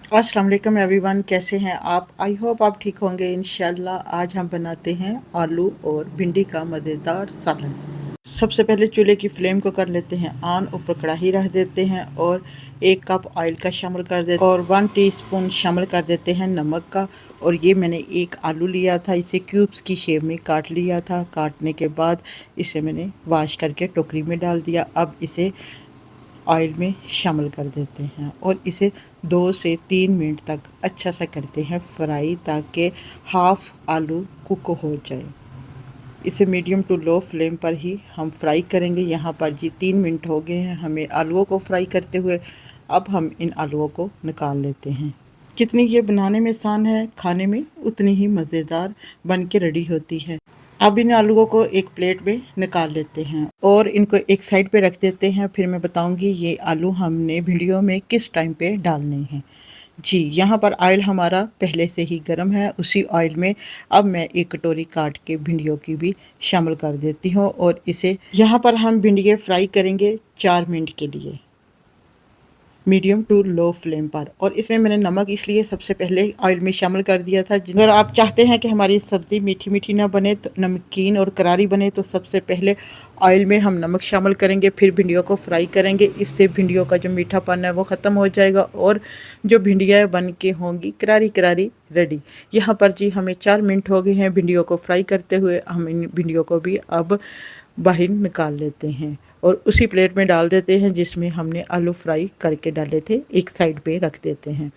अस्सलाम वालेकुम एवरीवन, कैसे हैं आप? आई होप आप ठीक होंगे इंशाल्लाह। आज हम बनाते हैं आलू और भिंडी का मज़ेदार सालन। सबसे पहले चूल्हे की फ्लेम को कर लेते हैं ऑन, ऊपर कढ़ाई रख देते हैं और 1 कप ऑयल का शामिल कर देते हैं और 1 टीस्पून शामिल कर देते हैं नमक का। और ये मैंने एक आलू लिया था, इसे क्यूब्स की शेप में काट लिया था। काटने के बाद इसे मैंने वॉश करके टोकरी में डाल दिया। अब इसे ऑयल में शामिल कर देते हैं और इसे 2 से 3 मिनट तक अच्छा सा करते हैं फ्राई, ताकि हाफ़ आलू कुक हो जाए। इसे मीडियम टू लो फ्लेम पर ही हम फ्राई करेंगे। यहाँ पर जी 3 मिनट हो गए हैं हमें आलूओं को फ्राई करते हुए। अब हम इन आलूओं को निकाल लेते हैं। जितनी ये बनाने में आसान है, खाने में उतनी ही मज़ेदार बन के रेडी होती है। अब इन आलूओं को एक प्लेट में निकाल लेते हैं और इनको एक साइड पे रख देते हैं। फिर मैं बताऊंगी ये आलू हमने भिंडियों में किस टाइम पे डालने हैं। जी, यहाँ पर ऑयल हमारा पहले से ही गर्म है। उसी ऑयल में अब मैं एक कटोरी काट के भिंडियों की भी शामिल कर देती हूँ और इसे यहाँ पर हम भिंडियाँ फ्राई करेंगे 4 मिनट के लिए, मीडियम टू लो फ्लेम पर। और इसमें मैंने नमक इसलिए सबसे पहले ऑयल में शामिल कर दिया था। अगर आप चाहते हैं कि हमारी सब्ज़ी मीठी मीठी ना बने, तो नमकीन और करारी बने, तो सबसे पहले ऑयल में हम नमक शामिल करेंगे, फिर भिंडियों को फ्राई करेंगे। इससे भिंडियों का जो मीठापन है वो ख़त्म हो जाएगा और जो भिंडियाँ बन के होंगी करारी करारी रेडी। यहाँ पर जी हमें 4 मिनट हो गए हैं भिंडियों को फ्राई करते हुए। हम इन भिंडियों को भी अब बाहर निकाल लेते हैं और उसी प्लेट में डाल देते हैं जिसमें हमने आलू फ्राई करके डाले थे, एक साइड पे रख देते हैं।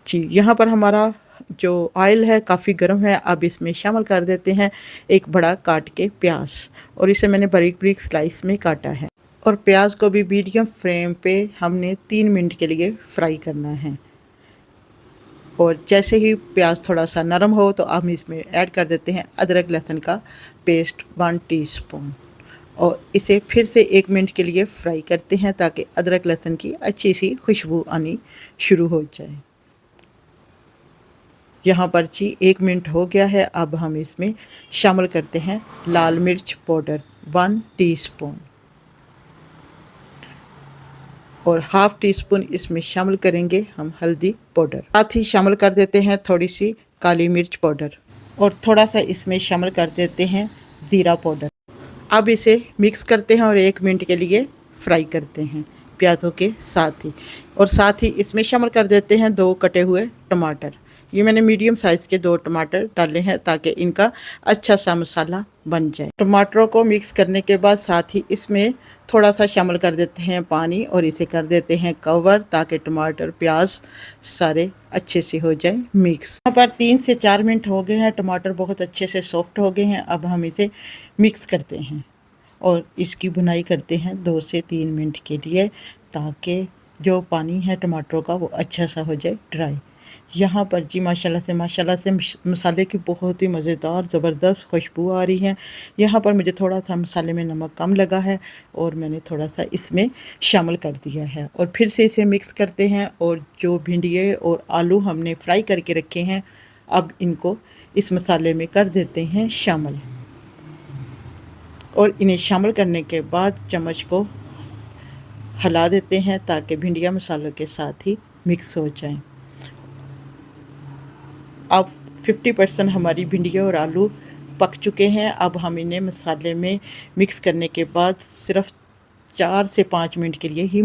जी, यहाँ पर हमारा जो ऑयल है काफ़ी गर्म है। अब इसमें शामिल कर देते हैं एक बड़ा काट के प्याज और इसे मैंने बारीक बारीक स्लाइस में काटा है। और प्याज को भी मीडियम फ्लेम पे हमने 3 मिनट के लिए फ्राई करना है। और जैसे ही प्याज थोड़ा सा नरम हो तो हम इसमें ऐड कर देते हैं अदरक लहसुन का पेस्ट 1 टीस्पून और इसे फिर से 1 मिनट के लिए फ्राई करते हैं, ताकि अदरक लहसुन की अच्छी सी खुशबू आनी शुरू हो जाए। यहाँ पर जी 1 मिनट हो गया है। अब हम इसमें शामिल करते हैं लाल मिर्च पाउडर 1 टीस्पून और ½ टीस्पून इसमें शामिल करेंगे हम हल्दी पाउडर। साथ ही शामिल कर देते हैं थोड़ी सी काली मिर्च पाउडर और थोड़ा सा इसमें शामिल कर देते हैं ज़ीरा पाउडर। अब इसे मिक्स करते हैं और 1 मिनट के लिए फ्राई करते हैं प्याज़ों के साथ ही। और साथ ही इसमें शामिल कर देते हैं 2 कटे हुए टमाटर। ये मैंने मीडियम साइज़ के 2 टमाटर डाले हैं, ताकि इनका अच्छा सा मसाला बन जाए। टमाटरों को मिक्स करने के बाद साथ ही इसमें थोड़ा सा शामिल कर देते हैं पानी और इसे कर देते हैं कवर, ताकि टमाटर प्याज सारे अच्छे से हो जाए मिक्स। यहाँ पर 3 से 4 मिनट हो गए हैं, टमाटर बहुत अच्छे से सॉफ्ट हो गए हैं। अब हम इसे मिक्स करते हैं और इसकी भुनाई करते हैं 2 से 3 मिनट के लिए, ताकि जो पानी है टमाटरों का वो अच्छा सा हो जाए ड्राई। यहाँ पर जी माशाल्लाह से मसाले की बहुत ही मज़ेदार ज़बरदस्त खुशबू आ रही है। यहाँ पर मुझे थोड़ा सा मसाले में नमक कम लगा है और मैंने थोड़ा सा इसमें शामिल कर दिया है और फिर से इसे मिक्स करते हैं। और जो भिंडियाँ और आलू हमने फ्राई करके रखे हैं, अब इनको इस मसाले में कर देते हैं शामिल और इन्हें शामिल करने के बाद चम्मच को हिला देते हैं, ताकि भिंडियाँ मसालों के साथ ही मिक्स हो जाएं। अब 50% हमारी भिंडियाँ और आलू पक चुके हैं। अब हम इन्हें मसाले में मिक्स करने के बाद सिर्फ 4 से 5 मिनट के लिए ही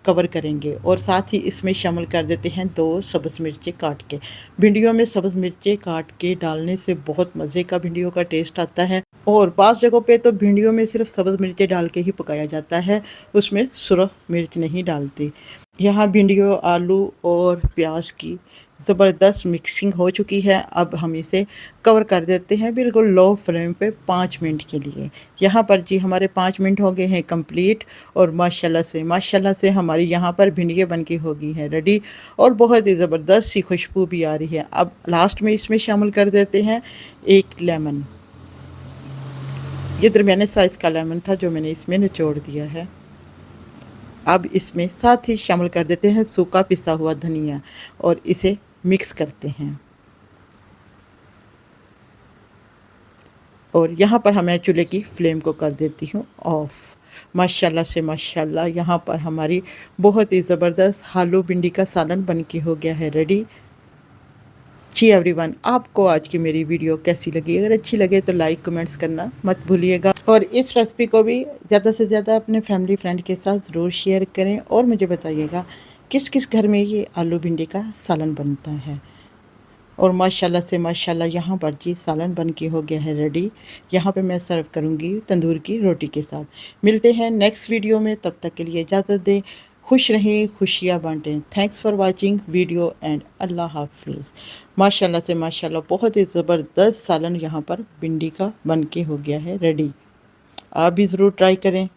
कवर करेंगे और साथ ही इसमें शामिल कर देते हैं 2 सब्ज़ मिर्चें काट के। भिंडियों में सब्ज़ मिर्चें काट के डालने से बहुत मज़े का भिंडियों का टेस्ट आता है। और बाज़ जगहों पे तो भिंडियों में सिर्फ सब्ज़ मिर्चें डाल के ही पकाया जाता है, उसमें सुरख मिर्च नहीं डालती। यहाँ भिंडियों, आलू और प्याज की ज़बरदस्त मिक्सिंग हो चुकी है। अब हम इसे कवर कर देते हैं बिल्कुल लो फ्लेम पे 5 मिनट के लिए। यहाँ पर जी हमारे 5 मिनट हो गए हैं कंप्लीट और माशाल्लाह से हमारी यहाँ पर भिंडियाँ बन के हो गई हैं रेडी और बहुत ही ज़बरदस्त सी खुशबू भी आ रही है। अब लास्ट में इसमें शामिल कर देते हैं 1 लेमन। ये दरमियाने साइज़ का लेमन था जो मैंने इसमें निचोड़ दिया है। अब इसमें साथ ही शामिल कर देते हैं सूखा पिसा हुआ धनिया और इसे मिक्स करते हैं। और यहाँ पर मैं चूल्हे की फ्लेम को कर देती हूँ ऑफ़। माशाल्लाह से माशाल्लाह यहाँ पर हमारी बहुत ही ज़बरदस्त आलू भिंडी का सालन बन के हो गया है रेडी। जी एवरीवन, आपको आज की मेरी वीडियो कैसी लगी? अगर अच्छी लगे तो लाइक कमेंट्स करना मत भूलिएगा और इस रेसिपी को भी ज़्यादा से ज़्यादा अपने फैमिली फ्रेंड के साथ ज़रूर शेयर करें और मुझे बताइएगा किस किस घर में ये आलू भिंडी का सालन बनता है। और माशाल्लाह से माशाल्लाह यहाँ पर जी सालन बन के हो गया है रेडी। यहाँ पे मैं सर्व करूँगी तंदूर की रोटी के साथ। मिलते हैं नेक्स्ट वीडियो में, तब तक के लिए इजाज़त दें। खुश रहें, खुशियाँ बांटें। Thanks for watching video and अल्लाह हाफिज़। माशाल्लाह से माशाल्लाह बहुत ही ज़बरदस्त सालन यहाँ पर भिंडी का बन के हो गया है रेडी। आप भी ज़रूर ट्राई करें।